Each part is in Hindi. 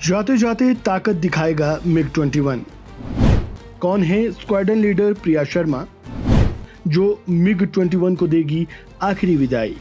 जाते जाते ताकत दिखाएगा मिग-21। कौन है स्क्वाड्रन लीडर प्रिया शर्मा, जो मिग-21 को देगी आखिरी विदाई।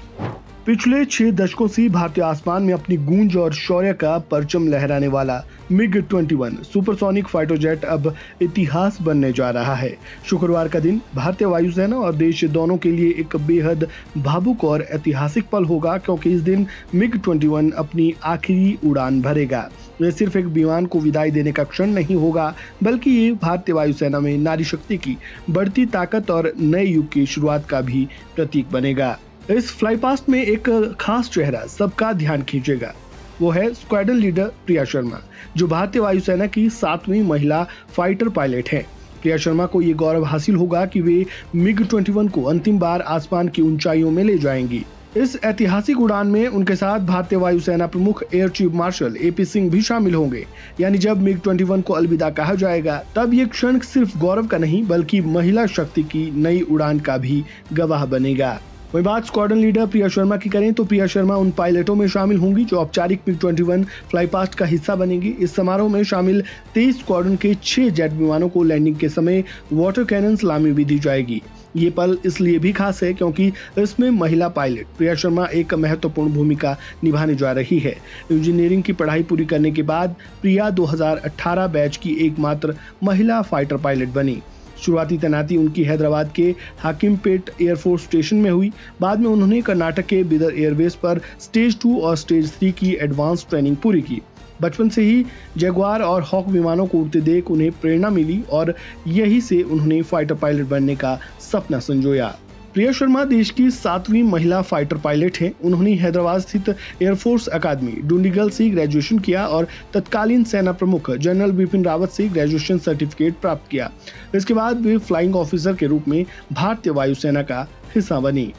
पिछले 6 दशकों से भारतीय आसमान में अपनी गूंज और शौर्य का परचम लहराने वाला मिग-21 सुपरसोनिक फाइटर जेट अब इतिहास बनने जा रहा है। शुक्रवार का दिन भारतीय वायुसेना और देश दोनों के लिए एक बेहद भावुक और ऐतिहासिक पल होगा, क्योंकि इस दिन मिग-21 अपनी आखिरी उड़ान भरेगा। यह सिर्फ एक विमान को विदाई देने का क्षण नहीं होगा, बल्कि ये भारतीय वायुसेना में नारी शक्ति की बढ़ती ताकत और नए युग की शुरुआत का भी प्रतीक बनेगा। इस फ्लाईपास्ट में एक खास चेहरा सबका ध्यान खींचेगा। वो है स्क्वाड्रन लीडर प्रिया शर्मा, जो भारतीय वायुसेना की 7वीं महिला फाइटर पायलट है। प्रिया शर्मा को ये गौरव हासिल होगा कि वे मिग-21 को अंतिम बार आसमान की ऊंचाइयों में ले जाएंगी। इस ऐतिहासिक उड़ान में उनके साथ भारतीय वायुसेना प्रमुख air chief marshal AP Singh भी शामिल होंगे। यानी जब मिग-21 को अलविदा कहा जाएगा, तब ये क्षण सिर्फ गौरव का नहीं, बल्कि महिला शक्ति की नई उड़ान का भी गवाह बनेगा। वही बात स्क्वाड्रन लीडर प्रिया शर्मा की करें तो प्रिया शर्मा उन पायलटों में शामिल होंगी जो औपचारिक मिग-21 फ्लाईपास्ट का हिस्सा बनेंगी। इस समारोह में शामिल 23 स्क्वाड्रन के 6 जेट विमानों को लैंडिंग के समय वाटर कैनन सलामी भी दी जाएगी। ये पल इसलिए भी खास है क्योंकि इसमें महिला पायलट प्रिया शर्मा एक महत्वपूर्ण भूमिका निभाने जा रही है। इंजीनियरिंग की पढ़ाई पूरी करने के बाद प्रिया 2018 बैच की एकमात्र महिला फाइटर पायलट बनी। शुरुआती तैनाती उनकी हैदराबाद के हाकिमपेट एयरफोर्स स्टेशन में हुई। बाद में उन्होंने कर्नाटक के बिदर एयरबेस पर स्टेज 2 और स्टेज 3 की एडवांस ट्रेनिंग पूरी की। बचपन से ही जगुआर और हॉक विमानों को उड़ते देख उन्हें प्रेरणा मिली और यही से उन्होंने फाइटर पायलट बनने का सपना संजोया। प्रिया शर्मा देश की 7वीं महिला फाइटर पायलट हैं। उन्होंने हैदराबाद स्थित एयरफोर्स अकादमी डुंडीगल से ग्रेजुएशन किया और तत्कालीन सेना प्रमुख जनरल बिपिन रावत से ग्रेजुएशन सर्टिफिकेट प्राप्त किया। इसके बाद वे फ्लाइंग ऑफिसर के रूप में भारतीय वायुसेना का हिस्सा बनी।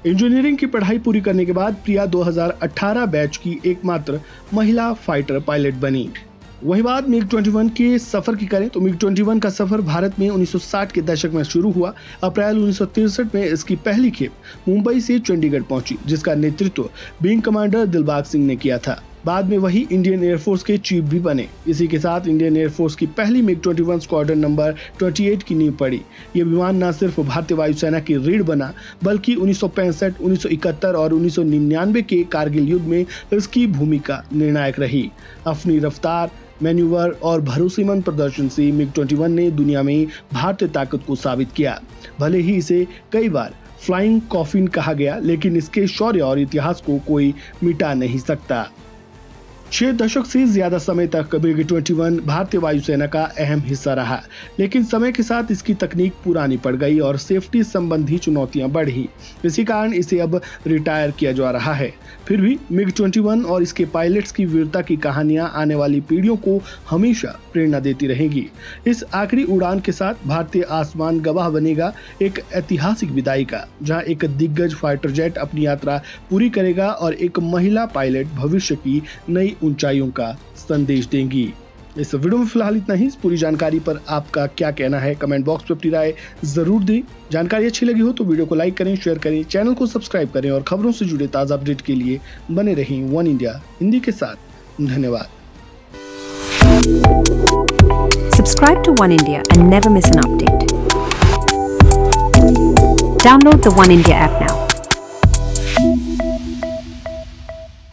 इंजीनियरिंग की पढ़ाई पूरी करने के बाद प्रिया 2018 बैच की एकमात्र महिला फाइटर पायलट बनी। वही बात मिग-21 के सफर की करें तो मिग-21 का सफर भारत में 1960 के दशक में शुरू हुआ। अप्रैल 1963 में इसकी पहली खेप मुंबई से चंडीगढ़ पहुंची, जिसका नेतृत्व विंग कमांडर दिलबाग सिंह ने किया था। बाद में वही इंडियन एयरफोर्स के चीफ भी बने। इसी के साथ इंडियन एयरफोर्स की पहली मिग-21 स्क्वाड्रन नंबर 28 की नींव पड़ी। ये विमान न सिर्फ भारतीय वायुसेना की रीढ़ बना, बल्कि 1965, 1971 और 1999 के कारगिल युद्ध में इसकी भूमिका निर्णायक रही। अपनी रफ्तार, मैन्यूवर और भरोसेमंद प्रदर्शन से मिग-21 ने दुनिया में भारतीय ताकत को साबित किया। भले ही इसे कई बार फ्लाइंग कॉफिन कहा गया, लेकिन इसके शौर्य और इतिहास को कोई मिटा नहीं सकता। 6 दशक से ज्यादा समय तक मिग-21 भारतीय वायुसेना का अहम हिस्सा रहा, लेकिन समय के साथ इसकी तकनीक पुरानी पड़ गई और सेफ्टी संबंधी चुनौतियां बढ़ी। इसी कारण इसे अब रिटायर किया जा रहा है। फिर भी मिग-21 और इसके पायलट्स की वीरता की कहानियां आने वाली पीढ़ियों को हमेशा प्रेरणा देती रहेंगी। इस आखिरी उड़ान के साथ भारतीय आसमान गवाह बनेगा एक ऐतिहासिक विदाई का, जहां एक दिग्गज फाइटर जेट अपनी यात्रा पूरी करेगा और एक महिला पायलट भविष्य की नई ऊंचाइयों का संदेश देंगी। इस वीडियो में फिलहाल इतना ही। इस पूरी जानकारी पर आपका क्या कहना है, कमेंट बॉक्स में अपनी राय जरूर दें। जानकारी अच्छी लगी हो तो वीडियो को लाइक करें, शेयर करें, चैनल को सब्सक्राइब करें और खबरों से जुड़े ताज़ा अपडेट के लिए बने रहें वन इंडिया हिंदी के साथ। धन्यवाद। Subscribe to One India and never miss an update. Download the One India app now.